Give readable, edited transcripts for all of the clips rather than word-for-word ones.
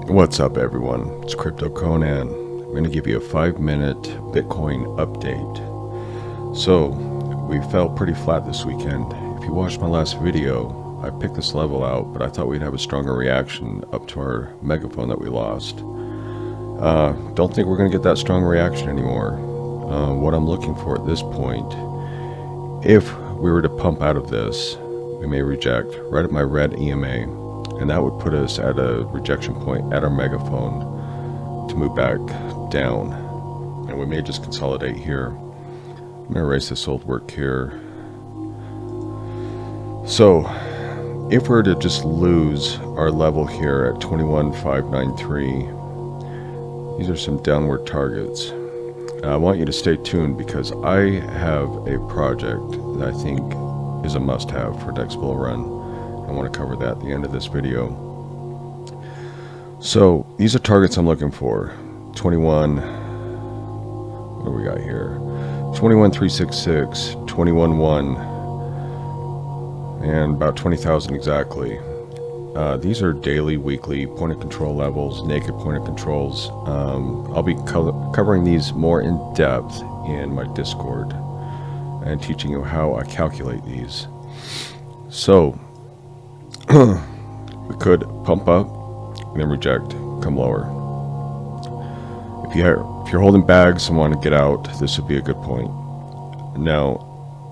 What's up, everyone? It's Crypto Conan. I'm going to give you a 5-minute Bitcoin update. So, we fell pretty flat this weekend. If you watched my last video, I picked this level out, but I thought we'd have a stronger reaction up to our megaphone that we lost. Don't think we're going to get that strong reaction anymore. What I'm looking for at this point, if we were to pump out of this, we may reject right at my red EMA. And that would put us at a rejection point at our megaphone to move back down. And we may just consolidate here. I'm going to erase this old work here. So, if we're to just lose our level here at 21,593, these are some downward targets. I want you to stay tuned because I have a project that I think is a must-have for next bull run. I want to cover that at the end of this video. So these are targets I'm looking for. 21, what do we got here? 21,366, 21,1, and about 20,000 exactly. These are daily, weekly point of control levels, naked point of controls. I'll be covering these more in depth in my Discord and teaching you how I calculate these. So we could pump up and then reject, come lower. If you're holding bags and want to get out, this would be a good point. Now,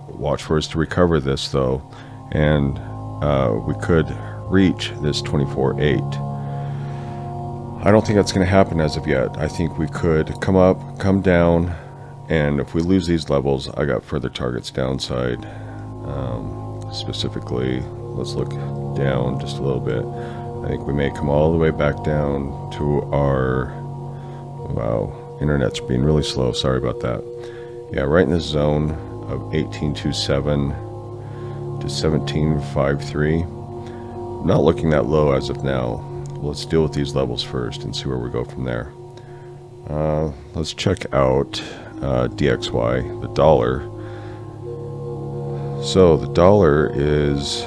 watch for us to recover this though, and we could reach this 24.8. I don't think that's going to happen as of yet. I think we could come up, come down, and if we lose these levels, I got further targets downside. Specifically, let's look down just a little bit. I think we may come all the way back down to our, wow, internet's being really slow, sorry about that. Yeah, right in this zone of 1827 to 1753. Not looking that low as of now. Let's deal with these levels first and see where we go from there. Let's check out DXY, the dollar. So the dollar is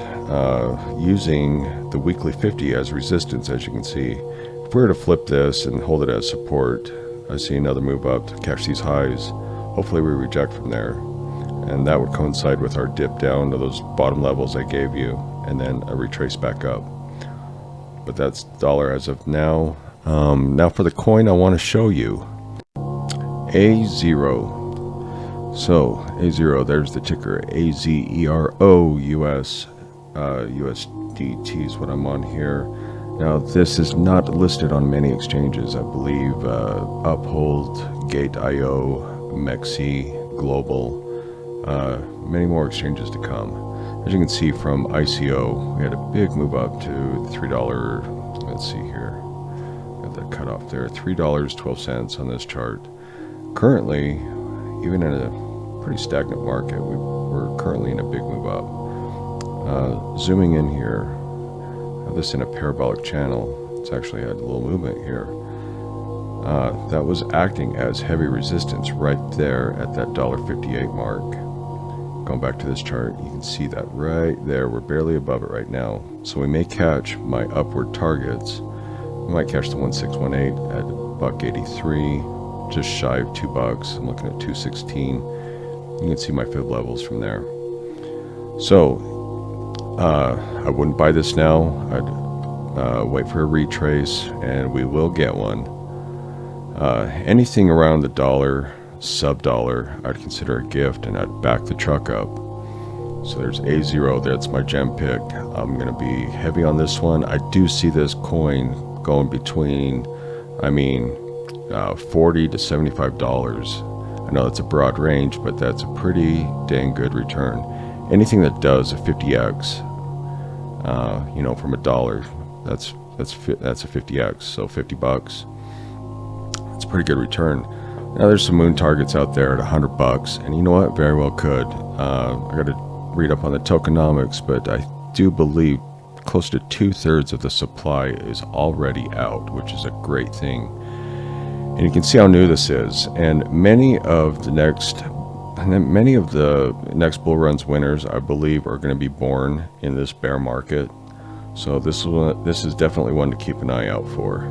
using the weekly 50 as resistance, as you can see. If we were to flip this and hold it as support, I see another move up to catch these highs. Hopefully we reject from there, and that would coincide with our dip down to those bottom levels I gave you, and then a retrace back up. But that's dollar as of now. Now for the coin, I want to show you A0. So A0, there's the ticker, AZERO US. USDT is what I'm on here. Now this is not listed on many exchanges. I believe Uphold, Gate.io, Mexi, Global, many more exchanges to come. As you can see from ICO, we had a big move up to the $3, let's see here, got that cut off there, $3.12 on this chart. Currently, even in a pretty stagnant market, we're currently in a big move up. Zooming in here, I have this in a parabolic channel. It's actually had a little movement here. That was acting as heavy resistance right there at that $1.58 mark. Going back to this chart, you can see that right there. We're barely above it right now. So we may catch my upward targets. We might catch the 1618 at $1.83, just shy of $2. I'm looking at 216. You can see my fib levels from there. So I wouldn't buy this now. I'd wait for a retrace, and we will get one. Anything around the dollar, sub-dollar, I'd consider a gift, and I'd back the truck up. So there's A0, that's my gem pick. I'm going to be heavy on this one. I do see this coin going between, $40 to $75. I know that's a broad range, but that's a pretty dang good return. Anything that does a 50x, from $1, that's a 50x, so $50. It's a pretty good return. Now there's some moon targets out there at $100, and you know what? Very well could. I got to read up on the tokenomics, but I do believe close to 2/3 of the supply is already out, which is a great thing. And you can see how new this is, and many of the next bull run's winners, I believe, are going to be born in this bear market. So this is definitely one to keep an eye out for.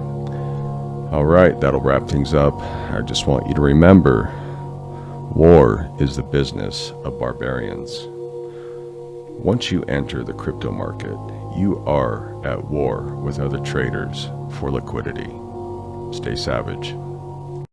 All right, that'll wrap things up. I just want you to remember, war is the business of barbarians. Once you enter the crypto market, you are at war with other traders for liquidity. Stay savage.